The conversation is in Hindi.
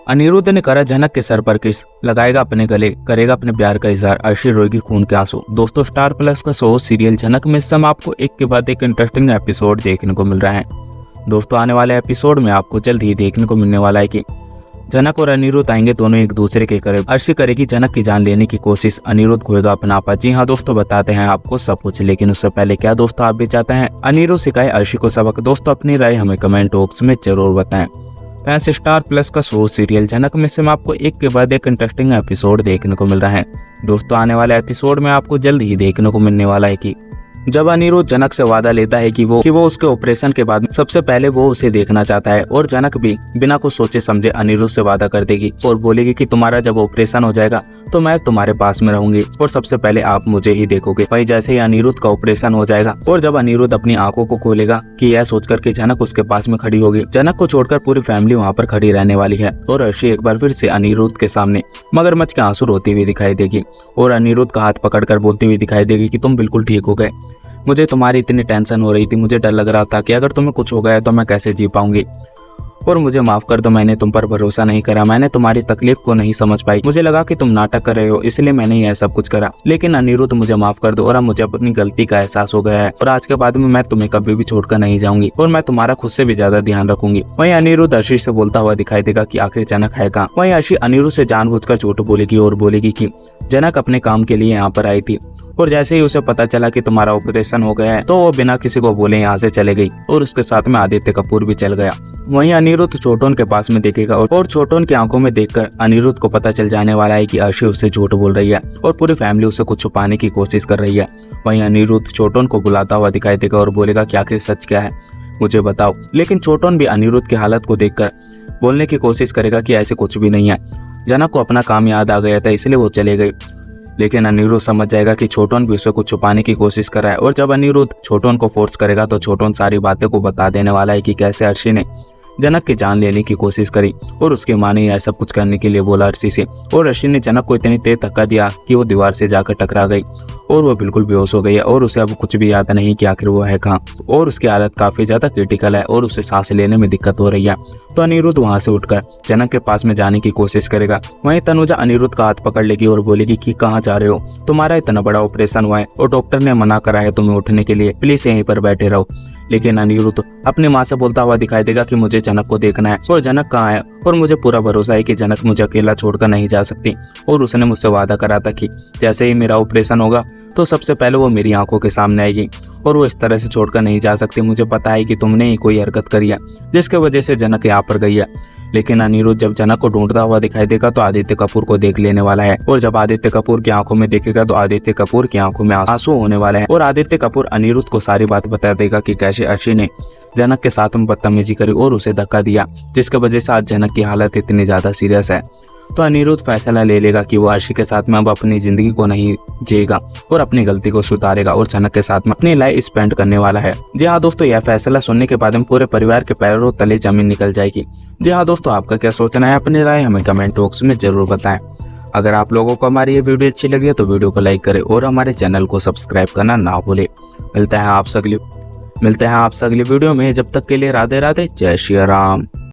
अनिरुद्ध ने करा जनक के सर पर किस, लगाएगा अपने गले, करेगा अपने प्यार का इजहार, अर्शी रोएगी खून के आंसू। दोस्तों स्टार प्लस का शो सीरियल जनक में इस समय आपको एक के बाद एक इंटरेस्टिंग एपिसोड देखने को मिल रहा है। दोस्तों आने वाले एपिसोड में आपको जल्द ही देखने को मिलने वाला है कि जनक और अनिरुद्ध आएंगे दोनों एक दूसरे के करीब। अर्शी करेगी जनक की जान लेने की कोशिश, अनिरुद्ध खोएगा अपना आपा। जी हाँ दोस्तों, बताते हैं आपको सब कुछ, लेकिन उससे पहले क्या दोस्तों आप भी चाहते हैं अनिरुद्ध सिखाए अर्शी को सबक? दोस्तों अपनी राय हमें कमेंट बॉक्स में जरूर बताएं। फैंस स्टार प्लस का शो सीरियल जनक में से आपको एक के बाद एक इंटरेस्टिंग एपिसोड देखने को मिल रहा है। दोस्तों आने वाले एपिसोड में आपको जल्द ही देखने को मिलने वाला है कि जब अनिरुद्ध जनक से वादा लेता है कि वो उसके ऑपरेशन के बाद सबसे पहले वो उसे देखना चाहता है, और जनक भी बिना कुछ सोचे समझे अनिरुद्ध से वादा कर देगी और बोलेगी कि तुम्हारा जब ऑपरेशन हो जाएगा तो मैं तुम्हारे पास में रहूंगी और सबसे पहले आप मुझे ही देखोगे। वही जैसे ही अनिरुद्ध का ऑपरेशन हो जाएगा और जब अनिरुद्ध अपनी आंखों को खोलेगा कि यह सोचकर कि जनक उसके पास में खड़ी होगी, जनक को छोड़कर पूरी फैमिली वहाँ पर खड़ी रहने वाली है और अर्शी एक बार फिर से अनिरुद्ध के सामने मगरमच्छ के आंसू रोती हुई दिखाई देगी और अनिरुद्ध का हाथ पकड़कर बोलती हुई दिखाई देगी कि तुम बिल्कुल ठीक हो गए, मुझे तुम्हारी इतनी टेंशन हो रही थी, मुझे डर लग रहा था कि अगर तुम्हें कुछ हो गया तो मैं कैसे जी पाऊंगी, और मुझे माफ कर दो, मैंने तुम पर भरोसा नहीं करा, मैंने तुम्हारी तकलीफ को नहीं समझ पाई, मुझे लगा कि तुम नाटक कर रहे हो इसलिए मैंने यह सब कुछ करा। लेकिन अनिरुद्ध मुझे माफ कर दो और अब मुझे अपनी गलती का एहसास हो गया है और आज के बाद में मैं तुम्हें कभी भी छोड़कर नहीं जाऊंगी और मैं तुम्हारा खुद से भी ज्यादा ध्यान रखूंगी। वहीं अनिरुद्ध अर्शी से बोलता हुआ दिखाई देगा कि आखिर जनक है कहाँ। वहीं अर्शी अनिरुद्ध से जानबूझकर झूठ बोलेगी और बोलेगी कि जनक अपने काम के लिए यहाँ पर आई थी और जैसे ही उसे पता चला कि तुम्हारा ऑपरेशन हो गया है तो वो बिना किसी को बोले यहाँ से चले गई और उसके साथ में आदित्य कपूर भी चल गया। वहीं अनिरुद्ध छोटोन के पास में देखेगा और छोटोन की आंखों में देखकर अनिरुद्ध को पता चल जाने वाला है कि अर्शी उससे झूठ बोल रही है और पूरी फैमिली उसे कुछ छुपाने की कोशिश कर रही है। वहीं अनिरुद्ध छोटोन को बुलाता हुआ दिखाई देगा और बोलेगा कि आखिर सच क्या है, मुझे बताओ। लेकिन छोटोन भी अनिरुद्ध की हालत को देखकर बोलने की कोशिश करेगा कि ऐसे कुछ भी नहीं है, जनक को अपना काम याद आ गया था इसलिए वो चले गई। लेकिन अनिरुद्ध समझ जाएगा कि छोटोन भी उसे कुछ छुपाने की कोशिश कर रहा है और जब अनिरुद्ध छोटोन को फोर्स करेगा तो छोटोन सारी बातें को बता देने वाला है कि कैसे अर्शी ने जनक की जान लेने की कोशिश करी और उसकी माँ ने यह सब कुछ करने के लिए बोला अर्शी से, और अर्शी ने जनक को इतनी तेज धक्का दिया कि वो दीवार से जाकर टकरा गई और वो बिल्कुल बेहोश हो गई है और उसे अब कुछ भी याद नहीं कि आखिर वो है कहाँ, और उसकी हालत काफी ज्यादा क्रिटिकल है और उसे सांस लेने में दिक्कत हो रही है। तो अनिरुद्ध वहां से उठकर जनक के पास में जाने की कोशिश करेगा। वहीं तनुजा अनिरुद्ध का हाथ पकड़ लेगी और बोलेगी कि कहाँ जा रहे हो, तुम्हारा इतना बड़ा ऑपरेशन हुआ है और डॉक्टर ने मना करा है तुम्हें उठने के लिए, प्लीज यहीं पर बैठे रहो। लेकिन अनिरुद्ध अपनी माँ से बोलता हुआ दिखाई देगा कि मुझे जनक को देखना है और जनक कहाँ है और मुझे पूरा भरोसा है कि जनक मुझे अकेला छोड़कर नहीं जा सकती और उसने मुझसे वादा करा था कि जैसे ही मेरा ऑपरेशन होगा तो सबसे पहले वो मेरी आंखों के सामने आएगी और वो इस तरह से छोड़कर नहीं जा सकती। मुझे पता है कि तुमने ही कोई हरकत करी है जिसके वजह से जनक यहाँ पर गई है। लेकिन अनिरुद्ध जब जनक को ढूंढता हुआ दिखाई देगा तो आदित्य कपूर को देख लेने वाला है और जब आदित्य कपूर की आंखों में देखेगा तो आदित्य कपूर की आंखों में आंसू होने वाले हैं और आदित्य कपूर अनिरुद्ध को सारी बात बता देगा कि कैसे अर्शी ने जनक के साथ में बदतमीजी करी और उसे धक्का दिया जिसके वजह से आज जनक की हालत इतनी ज्यादा सीरियस है। तो अनिरुद्ध फैसला ले लेगा कि वो अर्शी के साथ में अब अपनी जिंदगी को नहीं जिएगा और अपनी गलती को सुधारेगा और जनक के साथ में अपनी लाइफ स्पेंड करने वाला है। जी हाँ दोस्तों, यह फैसला सुनने के बाद में पूरे परिवार के पैरों तले जमीन निकल जाएगी। जी हाँ दोस्तों, आपका क्या सोचना है, अपनी राय हमें कमेंट बॉक्स में जरूर बताएं। अगर आप लोगों को हमारी ये वीडियो अच्छी लगी है तो वीडियो को लाइक करें और हमारे चैनल को सब्सक्राइब करना ना भूलें। मिलते हैं आपसे अगली वीडियो में, जब तक के लिए राधे राधे, जय श्री राम।